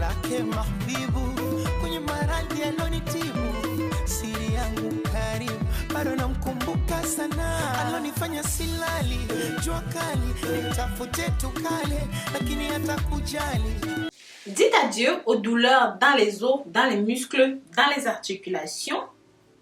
lake mahbibu kwenye maradhi alonitibu, siri yangu karibu bado namkumbuka sana, alonifanya silali jua kali nitafute tukale lakini hata kujali. Dites adieu aux douleurs dans les os, dans les muscles, dans les articulations,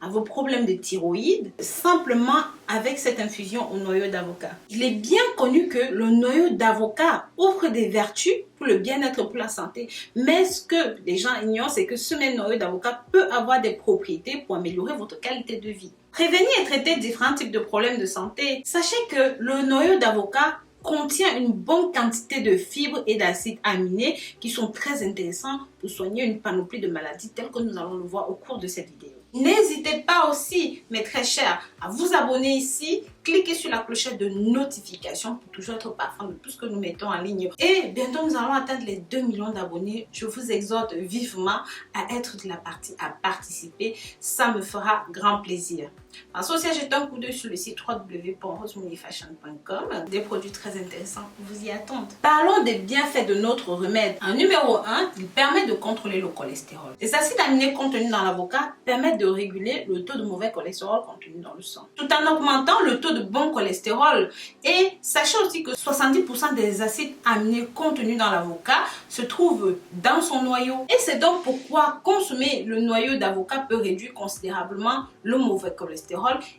à vos problèmes de thyroïde, simplement avec cette infusion au noyau d'avocat. Il est bien connu que le noyau d'avocat offre des vertus pour le bien-être, pour la santé. Mais ce que les gens ignorent, c'est que ce même noyau d'avocat peut avoir des propriétés pour améliorer votre qualité de vie. Prévenir et traiter différents types de problèmes de santé. Sachez que le noyau d'avocat contient une bonne quantité de fibres et d'acides aminés qui sont très intéressants pour soigner une panoplie de maladies telles que nous allons le voir au cours de cette vidéo. N'hésitez pas aussi, mes très chers, à vous abonner ici, cliquez sur la clochette de notification pour toujours être au parfum de tout ce que nous mettons en ligne. Et bientôt, nous allons atteindre les 2 millions d'abonnés. Je vous exhorte vivement à être de la partie, à participer. Ça me fera grand plaisir. Pensez aussi à jeter un coup d'œil sur le site www.rosemoneyfashion.com. Des produits très intéressants vous y attendent. Parlons des bienfaits de notre remède. En numéro 1, il permet de contrôler le cholestérol. Les acides aminés contenus dans l'avocat permettent de réguler le taux de mauvais cholestérol contenu dans le sang, tout en augmentant le taux de bon cholestérol. Et sachez aussi que 70% des acides aminés contenus dans l'avocat se trouvent dans son noyau. Et c'est donc pourquoi consommer le noyau d'avocat peut réduire considérablement le mauvais cholestérol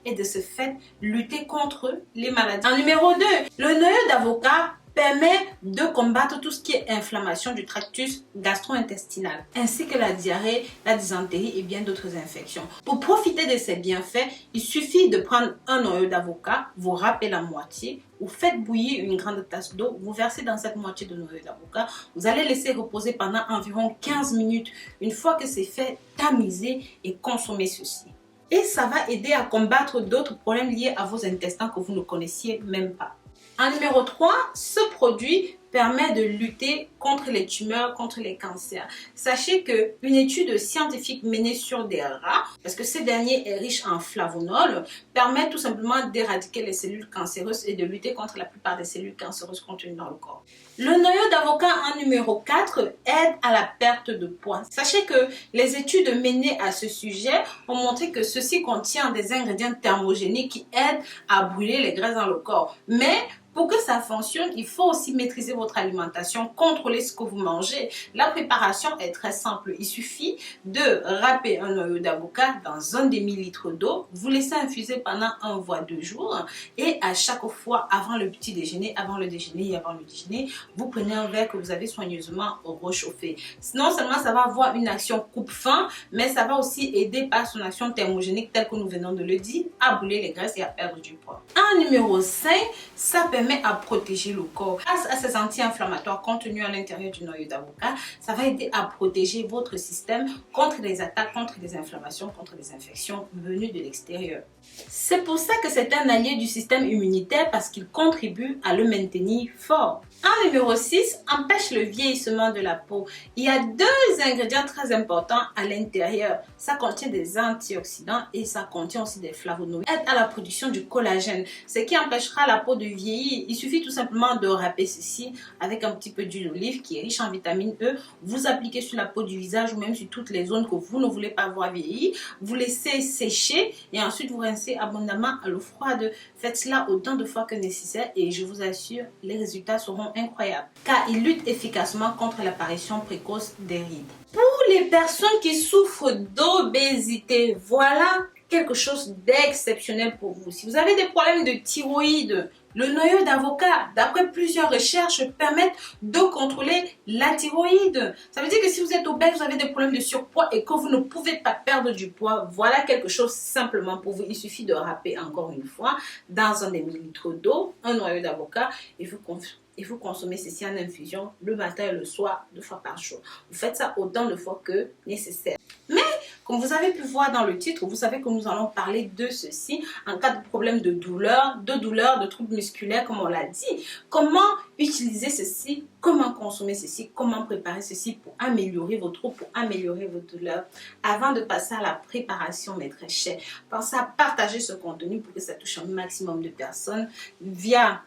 et de ce fait lutter contre les maladies. En numéro 2, le noyau d'avocat permet de combattre tout ce qui est inflammation du tractus gastro-intestinal, ainsi que la diarrhée, la dysenterie et bien d'autres infections. Pour profiter de ces bienfaits, il suffit de prendre un noyau d'avocat, vous râpez la moitié, vous faites bouillir une grande tasse d'eau, vous versez dans cette moitié de noyau d'avocat, vous allez laisser reposer pendant environ 15 minutes. Une fois que c'est fait, tamisez et consommez ceci. Et ça va aider à combattre d'autres problèmes liés à vos intestins que vous ne connaissiez même pas. En numéro 3, ce produit permet de lutter contre les tumeurs, contre les cancers. Sachez qu'une étude scientifique menée sur des rats, parce que ce dernier est riche en flavonols, permet tout simplement d'éradiquer les cellules cancéreuses et de lutter contre la plupart des cellules cancéreuses contenues dans le corps. Le noyau d'avocat en numéro 4 aide à la perte de poids. Sachez que les études menées à ce sujet ont montré que ceci contient des ingrédients thermogéniques qui aident à brûler les graisses dans le corps. Mais pour que ça fonctionne, il faut aussi maîtriser votre alimentation, contrôler ce que vous mangez. La préparation est très simple. Il suffit de râper un noyau d'avocat dans un demi-litre d'eau. Vous laissez infuser pendant 1 voire 2 jours. Et à chaque fois, avant le petit déjeuner, avant le déjeuner et avant le déjeuner, vous prenez un verre que vous avez soigneusement réchauffé. Non seulement ça va avoir une action coupe-faim, mais ça va aussi aider par son action thermogénique, telle que nous venons de le dire, à brûler les graisses et à perdre du poids. En numéro 5, ça permet à protéger le corps. Grâce à ces anti-inflammatoires contenus à l'intérieur du noyau d'avocat, ça va aider à protéger votre système contre les attaques, contre les inflammations, contre les infections venues de l'extérieur. C'est pour ça que c'est un allié du système immunitaire parce qu'il contribue à le maintenir fort. En numéro 6, empêche le vieillissement de la peau. Il y a 2 ingrédients très importants à l'intérieur. Ça contient des antioxydants et ça contient aussi des flavonoïdes. Aide à la production du collagène, ce qui empêchera la peau de vieillir. Il suffit tout simplement de râper ceci avec un petit peu d'huile d'olive qui est riche en vitamine E. Vous appliquez sur la peau du visage ou même sur toutes les zones que vous ne voulez pas voir vieillir. Vous laissez sécher et ensuite vous rincez abondamment à l'eau froide. Faites cela autant de fois que nécessaire et je vous assure, les résultats seront incroyables car il lutte efficacement contre l'apparition précoce des rides. Pour les personnes qui souffrent d'obésité, voilà quelque chose d'exceptionnel pour vous. Si vous avez des problèmes de thyroïde, le noyau d'avocat, d'après plusieurs recherches, permet de contrôler la thyroïde. Ça veut dire que si vous êtes obèse, vous avez des problèmes de surpoids et que vous ne pouvez pas perdre du poids, voilà quelque chose simplement pour vous. Il suffit de râper encore une fois dans un demi-litre d'eau, un noyau d'avocat et vous consommez ceci en infusion le matin et le soir, 2 fois par jour. Vous faites ça autant de fois que nécessaire. Mais comme vous avez pu voir dans le titre, vous savez que nous allons parler de ceci en cas de problème de douleur, de troubles musculaires comme on l'a dit. Comment utiliser ceci, comment consommer ceci, comment préparer ceci pour améliorer vos troubles, pour améliorer vos douleurs. Avant de passer à la préparation, mes très chers, pensez à partager ce contenu pour que ça touche un maximum de personnes via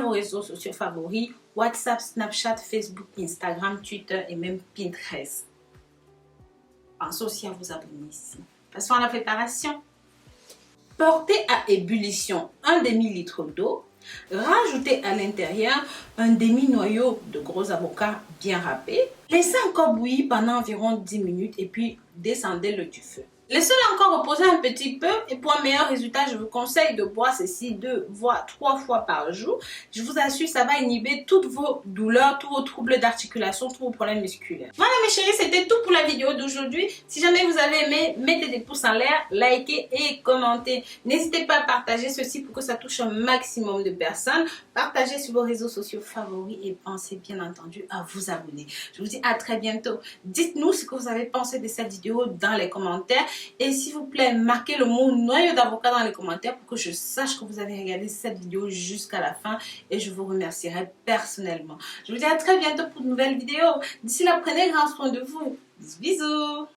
vos réseaux sociaux favoris WhatsApp, Snapchat, Facebook, Instagram, Twitter et même Pinterest. Pensez aussi à vous abonner ici. Passons à la préparation. Portez à ébullition un demi-litre d'eau. Rajoutez à l'intérieur un demi-noyau de gros avocat bien râpé. Laissez encore bouillir pendant environ 10 minutes et puis descendez-le du feu. Laissez-le encore reposer un petit peu et pour un meilleur résultat, je vous conseille de boire ceci 2 voire 3 fois par jour. Je vous assure, ça va inhiber toutes vos douleurs, tous vos troubles d'articulation, tous vos problèmes musculaires. Voilà mes chéris, c'était tout pour la vidéo d'aujourd'hui. Si jamais vous avez aimé, mettez des pouces en l'air, likez et commentez. N'hésitez pas à partager ceci pour que ça touche un maximum de personnes. Partagez sur vos réseaux sociaux favoris et pensez bien entendu à vous abonner. Je vous dis à très bientôt. Dites-nous ce que vous avez pensé de cette vidéo dans les commentaires. Et s'il vous plaît, marquez le mot noyau d'avocat dans les commentaires pour que je sache que vous avez regardé cette vidéo jusqu'à la fin et je vous remercierai personnellement. Je vous dis à très bientôt pour de nouvelles vidéos. D'ici là, prenez grand soin de vous. Bisous, bisous.